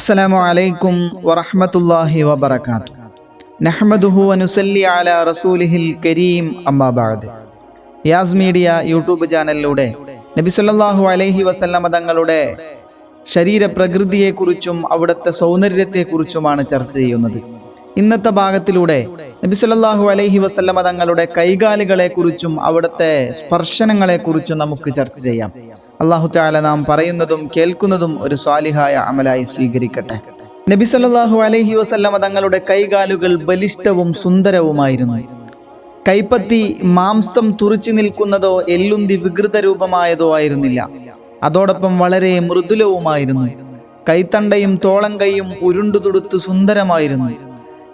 അസ്സലാമു അലൈക്കും വറഹ്മത്തുള്ളാഹി വബറകാതുഹു. നഹ്മദുഹു വനുസല്ലി അലാ റസൂലിഹിൽ കരീം. അമ്മാ ബഅദ്. യാസ് മീഡിയ യൂട്യൂബ് ചാനലിലൂടെ നബി സല്ലല്ലാഹു അലൈഹി വസല്ലമ തങ്ങളുടെ ശരീരപ്രകൃതിയെക്കുറിച്ചും അവിടുത്തെ സൗന്ദര്യത്തെക്കുറിച്ചുമാണ് ചർച്ച ചെയ്യുന്നത്. ഇന്നത്തെ ഭാഗത്തിലൂടെ നബി സല്ലല്ലാഹു അലൈഹി വസല്ലമ തങ്ങളുടെ കൈകാലുകളെക്കുറിച്ചും അവിടുത്തെ സ്പർശനങ്ങളെക്കുറിച്ചും നമുക്ക് ചർച്ച ചെയ്യാം. അല്ലാഹു തആല നാം പറയുന്നതും കേൾക്കുന്നതും ഒരു സ്വാലിഹായ അമലായി സ്വീകരിക്കട്ടെ. നബി സല്ലല്ലാഹു അലൈഹി വസല്ലമ തങ്ങളുടെ കൈകാലുകൾ ബലിഷ്ഠവും സുന്ദരവുമായിരുന്നു. കൈപ്പത്തി മാംസം തുറിച്ചു നിൽക്കുന്നതോ എല്ലുന്തി വികൃത രൂപമായതോ ആയിരുന്നില്ല. അതോടൊപ്പം വളരെ മൃദുലവുമായിരുന്നു. കൈത്തണ്ടയും തോളം കൈയും ഉരുണ്ടുതുടുത്ത് സുന്ദരമായിരുന്നു.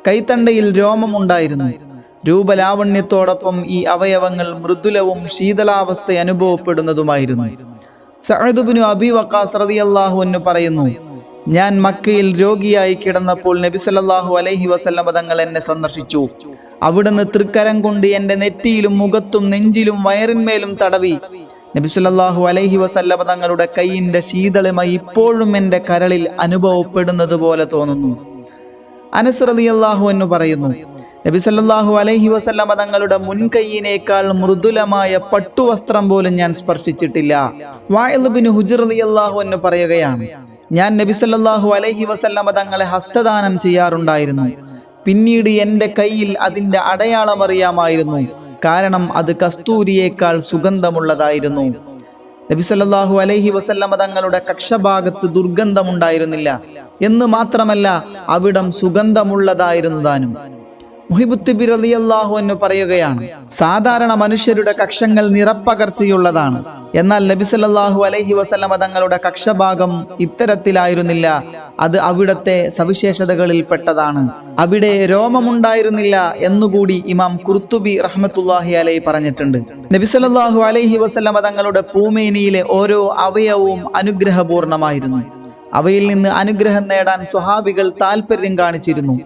കൈത്തണ്ടയിൽ രോമമുണ്ടായിരുന്നു. രൂപലാവണ്യത്തോടൊപ്പം ഈ അവയവങ്ങൾ മൃദുലവും ശീതളാവസ്ഥ അനുഭവപ്പെടുന്നതുമായിരുന്നു. സഅദ് ഇബ്നു അബി വഖാസ് റളിയല്ലാഹു അൻഹു പറയുന്നു, ഞാൻ മക്കയിൽ രോഗിയായി കിടന്നപ്പോൾ നബി സല്ലല്ലാഹു അലൈഹി വസല്ലമ തങ്ങൾ എന്നെ സന്ദർശിച്ചു. അവിടുന്ന് തൃക്കരം കൊണ്ട് എൻ്റെ നെറ്റിയിലും മുഖത്തും നെഞ്ചിലും വയറിന്മേലും തടവി. നബി സല്ലല്ലാഹു അലൈഹി വസല്ലമ തങ്ങളുടെ കൈയിൻ്റെ ശീതളിമ ഇപ്പോഴും എൻ്റെ കരളിൽ അനുഭവപ്പെടുന്നത് പോലെ തോന്നുന്നു. അനസ് റളിയല്ലാഹു അൻഹു പറയുന്നു, നബി സല്ലല്ലാഹു അലൈഹി വസല്ലമ തങ്ങളുടെ മുൻകൈയിനേക്കാൾ മൃദുലമായ പട്ടുവസ്ത്രം പോലും ഞാൻ സ്പർശിച്ചിട്ടില്ല. വാഇൽ ഇബ്നു ഹുജ്ർ റളിയല്ലാഹു അൻഹു പറയുകയാണ്, ഞാൻ നബി സല്ലല്ലാഹു അലൈഹി വസല്ലമ തങ്ങളെ ഹസ്തദാനം ചെയ്യാറുണ്ടായിരുന്നു. പിന്നീട് എൻ്റെ കയ്യിൽ അതിൻ്റെ അടയാളം അറിയാമായിരുന്നു. കാരണം അത് കസ്തൂരിയേക്കാൾ സുഗന്ധമുള്ളതായിരുന്നു. നബി സല്ലല്ലാഹു അലൈഹി വസല്ലമ തങ്ങളുടെ കക്ഷഭാഗത്ത് ദുർഗന്ധമുണ്ടായിരുന്നില്ല എന്ന് മാത്രമല്ല, അവിടം സുഗന്ധമുള്ളതായിരുന്നു താനും. മുഹിബുത്തുബി റളിയല്ലാഹു അൻഹു പറയുകയാണ്, സാധാരണ മനുഷ്യരുടെ കക്ഷങ്ങൾ നിറപ്പകർച്ചയുള്ളതാണ്. എന്നാൽ നബി സല്ലല്ലാഹു അലൈഹി വസല്ലമ തങ്ങളുടെ കക്ഷഭാഗം ഇത്തരത്തിലായിരുന്നില്ല. അത് അവിടത്തെ സവിശേഷതകളിൽ പെട്ടതാണ്. അവിടെ രോമമുണ്ടായിരുന്നില്ല എന്നുകൂടി ഇമാം ഖുർത്തുബി റഹ്മത്തുള്ളാഹി അലൈഹി പറഞ്ഞിട്ടുണ്ട്. നബി സല്ലല്ലാഹു അലൈഹി വസല്ലമ തങ്ങളുടെ പൂമേനിയിലെ ഓരോ അവയവവും അനുഗ്രഹപൂർണമായിരുന്നു. അവയിൽ നിന്ന് അനുഗ്രഹം നേടാൻ സ്വഹാബികൾ താല്പര്യം കാണിച്ചിരുന്നു.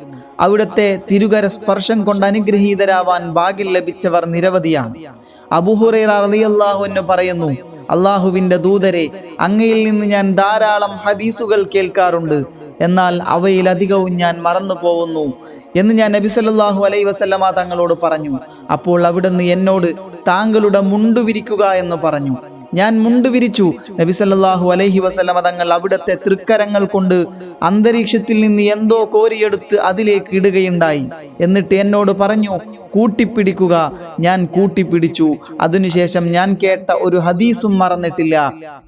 അവിടുത്തെ തിരുകര സ്പർശം കൊണ്ട് അനുഗ്രഹീതരാവാൻ ഭാഗ്യം ലഭിച്ചവർ നിരവധിയാണ്. അബൂ ഹുറൈറ റളിയല്ലാഹു അൻഹു പറയുന്നു, അള്ളാഹുവിൻ്റെ ദൂതരെ, അങ്ങയിൽ നിന്ന് ഞാൻ ധാരാളം ഹദീസുകൾ കേൾക്കാറുണ്ട്. എന്നാൽ അവയിലധികവും ഞാൻ മറന്നു പോകുന്നു എന്ന് ഞാൻ നബി സല്ലല്ലാഹു അലൈഹി വസല്ലമ തങ്ങളോട് പറഞ്ഞു. അപ്പോൾ അവിടുന്ന് എന്നോട് താങ്കളുടെ മുണ്ടു വിരിക്കുക എന്ന് പറഞ്ഞു. ഞാൻ മുണ്ടു വിരിച്ചു. നബി സല്ലല്ലാഹു അലൈഹി വസല്ലമ തങ്ങൾ അവിടുത്തെ തൃക്കരങ്ങൾ കൊണ്ട് അന്തരീക്ഷത്തിൽ നിന്ന് എന്തോ കോരിയെടുത്ത് അതിലേക്ക് ഇടുകയുണ്ടായി. എന്നിട്ട് എന്നോട് പറഞ്ഞു, കൂട്ടിപ്പിടിക്കുക. ഞാൻ കൂട്ടിപ്പിടിച്ചു. അതിനുശേഷം ഞാൻ കേട്ട ഒരു ഹദീസും മറന്നിട്ടില്ല.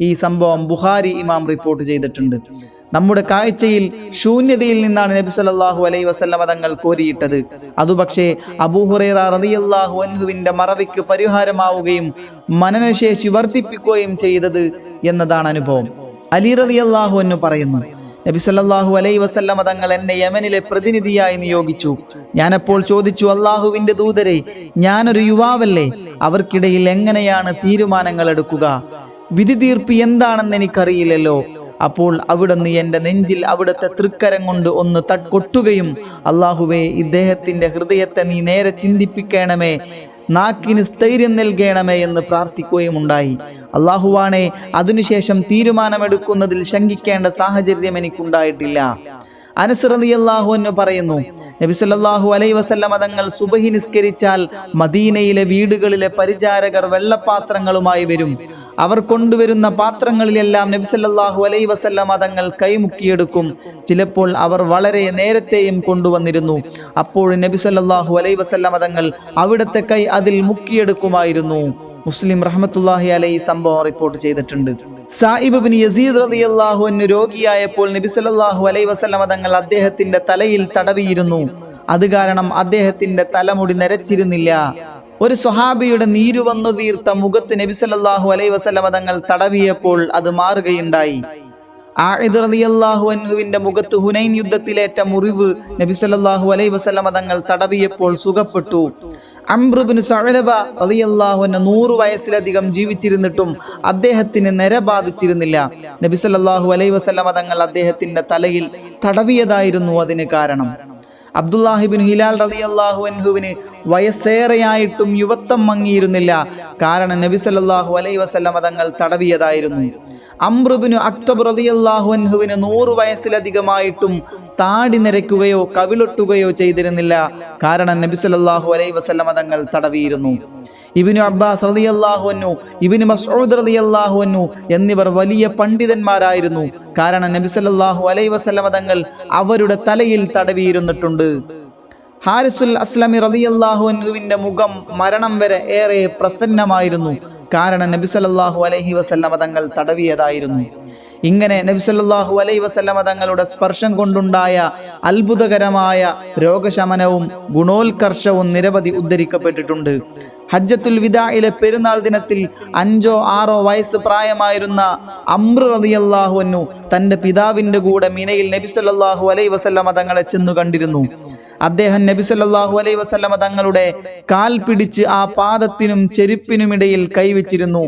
ഈ സംഭവം ബുഖാരി ഇമാം റിപ്പോർട്ട് ചെയ്തിട്ടുണ്ട്. നമ്മുടെ കാഴ്ചയിൽ ശൂന്യതയിൽ നിന്നാണ് നബി സല്ലല്ലാഹു അലൈഹി വസല്ലമ തങ്ങൾ കോരിയിട്ടത്. അതുപക്ഷേ അബൂ ഹുറൈറ റളിയല്ലാഹു അൻഹുവിൻ്റെ മറവിക്ക് പരിഹാരമാവുകയും മനനശേഷി വർദ്ധിപ്പിക്കുകയും ചെയ്തത് എന്നതാണ് അനുഭവം. അലി റളിയല്ലാഹു അൻഹു പറയുന്നു, നബി സല്ലല്ലാഹു അലൈഹി വസല്ലമ തങ്ങൾ എന്നെ യമനിലെ പ്രതിനിധിയായി നിയോഗിച്ചു. ഞാനപ്പോൾ ചോദിച്ചു, അള്ളാഹുവിൻ്റെ ദൂതരെ, ഞാനൊരു യുവാവല്ലേ, അവർക്കിടയിൽ എങ്ങനെയാണ് തീരുമാനങ്ങൾ എടുക്കുക? വിധി തീർപ്പ് എന്താണെന്ന് എനിക്കറിയില്ലല്ലോ. അപ്പോൾ അവിടുന്ന് എൻ്റെ നെഞ്ചിൽ അവിടുത്തെ തൃക്കരം കൊണ്ട് ഒന്ന് കൊട്ടുകയും, അള്ളാഹുവേ, ഇദ്ദേഹത്തിൻ്റെ ഹൃദയത്തെ നീ നേരെ ചിന്തിപ്പിക്കണമേ, നാക്കിന് സ്ഥൈര്യം നൽകണമേ എന്ന് പ്രാർത്ഥിക്കുകയും ഉണ്ടായി. അള്ളാഹുവാണേ, അതിനുശേഷം തീരുമാനമെടുക്കുന്നതിൽ ശങ്കിക്കേണ്ട സാഹചര്യം എനിക്കുണ്ടായിട്ടില്ല. അനസ് റളിയല്ലാഹു അൻഹു പറയുന്നു, നബി സല്ലല്ലാഹു അലൈഹി വസല്ലമ തങ്ങൾ സുബഹി നിസ്കരിച്ചാൽ മദീനയിലെ വീടുകളിലെ പരിചാരകർ വെള്ളപ്പാത്രങ്ങളുമായി വരും. അവർ കൊണ്ടുവരുന്ന പാത്രങ്ങളിലെല്ലാം നബി സല്ലല്ലാഹു അലൈഹി വസല്ലമ തങ്ങൾ കൈമുക്കിയെടുക്കും. ചിലപ്പോൾ അവർ വളരെ നേരത്തെയും കൊണ്ടുവന്നിരുന്നു. അപ്പോൾ നബി സല്ലല്ലാഹു അലൈഹി വസല്ലമ തങ്ങൾ അവിടുത്തെ കൈ അതിൽ മുക്കിയെടുക്കുമായിരുന്നു. മുസ്ലിം റഹ്മത്തുള്ളാഹി അലൈഹി സംഭവം റിപ്പോർട്ട് ചെയ്തിട്ടുണ്ട്. സായിബ് ഇബ്നു യസീദ് റളിയല്ലാഹു അൻഹു രോഗിയായപ്പോൾ നബി സല്ലല്ലാഹു അലൈഹി വസല്ലമ തങ്ങൾ അദ്ദേഹത്തിന്റെ തലയിൽ തടവിയിരുന്നു. അത് കാരണം അദ്ദേഹത്തിന്റെ തലമുടി നരച്ചിരുന്നില്ല. ഒരു സ്വഹാബിയുടെ നീരു വന്നു വീർത്ത മുഖത്ത് നബി സല്ലല്ലാഹു അലൈഹി വസല്ലമ തങ്ങൾ തടവിയപ്പോൾ അത് മാറുകയുണ്ടായി. ആയിദ് റളിയല്ലാഹു അൻഹുവിന്റെ മുഖത്ത് ഹുനൈൻ യുദ്ധത്തിലേറ്റ മുറിവ് നബി സല്ലല്ലാഹു അലൈഹി വസല്ലമ തങ്ങൾ തടവിയപ്പോൾ സുഖപ്പെട്ടു. അംർ ഇബ്നു സഅലബ റളിയല്ലാഹു അൻഹു 100 വയസ്സിലധികം ജീവിച്ചിരുന്നിട്ടും അദ്ദേഹത്തിന് നര ബാധിച്ചിരുന്നില്ല. നബി സല്ലല്ലാഹു അലൈഹി വസല്ലമ തങ്ങൾ അദ്ദേഹത്തിന്റെ തലയിൽ തടവിയതായിരുന്നു അതിന് കാരണം. അബ്ദുല്ലാഹി ഇബ്നു ഹിലാൽ റളിയല്ലാഹു അൻഹുവിന് വയസ്സേറെയായിട്ടും യുവത്വം മങ്ങിയിരുന്നില്ല. കാരണം നബി സല്ലല്ലാഹു അലൈഹി വസല്ലമ തങ്ങൾ തടവിയതായിരുന്നു. അംറുബ്നു അക്തബ് റളിയല്ലാഹു അൻഹുവിന് 100 വയസ്സിലധികമായിട്ടും താടി നരയ്ക്കുകയോ കവിളൊട്ടുകയോ ചെയ്തിരുന്നില്ല. കാരണം നബി സല്ലല്ലാഹു അലൈഹി വസല്ലമ തങ്ങൾ തടവിയിരുന്നു. ഇബ്നു അബ്ബാസ് റളിയല്ലാഹു അൻഹു, ഇബ്നു മസ്ഊദ് റളിയല്ലാഹു അൻഹു എന്നിവർ വലിയ പണ്ഡിതന്മാരായിരുന്നു. കാരണം നബി സല്ലല്ലാഹു അലൈഹി വസല്ലമ തങ്ങൾ അവരുടെ തലയിൽ തടവിയിരുന്നിട്ടുണ്ട്. ഹാരിസുൽ അസ്ലമി റളിയല്ലാഹു അൻഹുവിന്റെ മുഖം മരണം വരെ ഏറെ പ്രസന്നമായിരുന്നു. കാരണം നബി സല്ലല്ലാഹു അലൈഹി വസല്ലമ തങ്ങൾ തടവിയതായിരുന്നു. ഇങ്ങനെ നബി സല്ലല്ലാഹു അലൈഹി വസല്ലമ തങ്ങളുടെ സ്പർശം കൊണ്ടുണ്ടായ അത്ഭുതകരമായ രോഗശമനവും ഗുണോത്കർഷവും നിരവധി ഉദ്ധരിക്കപ്പെട്ടിട്ടുണ്ട്. ഹജ്ജത്തുൽ വിദാഇലെ പെരുന്നാൾ ദിനത്തിൽ 5-6 വയസ്സ് പ്രായമായിരുന്ന അംർ റളിയല്ലാഹു അൻഹു തൻ്റെ പിതാവിൻ്റെ കൂടെ മിനയിൽ നബി സല്ലല്ലാഹു അലൈഹി വസല്ലമ തങ്ങളെ ചെന്നു കണ്ടിരുന്നു. അദ്ദേഹം നബി സല്ലല്ലാഹു അലൈഹി വസല്ലമ തങ്ങളുടെ കാൽ പിടിച്ച് ആ പാദത്തിനും ചെരുപ്പിനുമിടയിൽ കൈവച്ചിരുന്നു.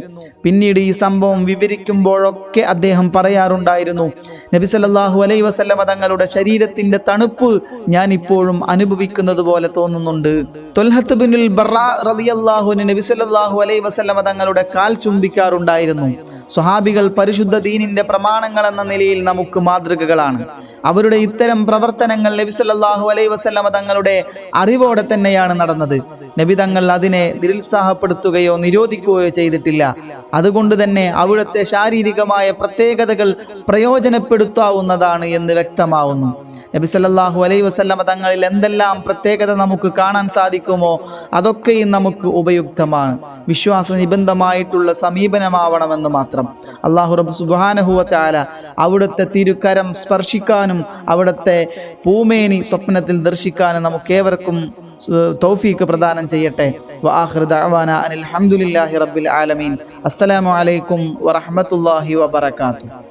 പിന്നീട് ഈ സംഭവം വിവരിക്കുമ്പോഴൊക്കെ അദ്ദേഹം പറയാറുണ്ടായിരുന്നു, നബി സല്ലല്ലാഹു അലൈഹി വസല്ലമ തങ്ങളുടെ ശരീരത്തിന്റെ തണുപ്പ് ഞാൻ ഇപ്പോഴും അനുഭവിക്കുന്നത് പോലെ തോന്നുന്നുണ്ട്. ത്വൽഹത്ത് ബിനുൽ ബറാ റളിയല്ലാഹു അൻഹു നബി സല്ലല്ലാഹു അലൈഹി വസല്ലമ തങ്ങളുടെ കാൽ ചുംബിക്കാറുണ്ടായിരുന്നു. സ്വഹാബികൾ പരിശുദ്ധ ദീനിന്റെ പ്രമാണങ്ങൾ എന്ന നിലയിൽ നമുക്ക് മാതൃകകളാണ്. അവരുടെ ഇത്തരം പ്രവർത്തനങ്ങൾ നബി സല്ലല്ലാഹു അലൈഹി വസല്ലമ തങ്ങളുടെ അറിവോടെ തന്നെയാണ് നടന്നത്. നബി തങ്ങൾ അതിനെ നിരുത്സാഹപ്പെടുത്തുകയോ നിരോധിക്കുകയോ ചെയ്തിട്ടില്ല. അതുകൊണ്ട് തന്നെ അവിടുത്തെ ശാരീരികമായ പ്രത്യേകതകൾ പ്രയോജനപ്പെടുത്താവുന്നതാണ് എന്ന് വ്യക്തമാവുന്നു. നബി സല്ലല്ലാഹു അലൈഹി വസല്ലമ തങ്ങളിൽ എന്തെല്ലാം പ്രത്യേകത നമുക്ക് കാണാൻ സാധിക്കുമോ അതൊക്കെയും നമുക്ക് ഉപയുക്തമാണ്. വിശ്വാസ നിബന്ധമായിട്ടുള്ള സമീപനമാവണമെന്ന് മാത്രം. അല്ലാഹു റബ്ബ് സുബ്ഹാനഹു വ തആല അവിടുത്തെ തിരുക്കരം സ്പർശിക്കാനും അവിടുത്തെ പൂമേനി സ്വപ്നത്തിൽ ദർശിക്കാനും നമുക്കേവർക്കും തൗഫീഖ് പ്രദാനം ചെയ്യട്ടെ. വആഖിറു ദഅവാനാ അനിൽ ഹംദുലില്ലാഹി റബ്ബിൽ ആലമീൻ. അസ്സലാമു അലൈക്കും വറഹ്മത്തുള്ളാഹി വബറകാതുഹു.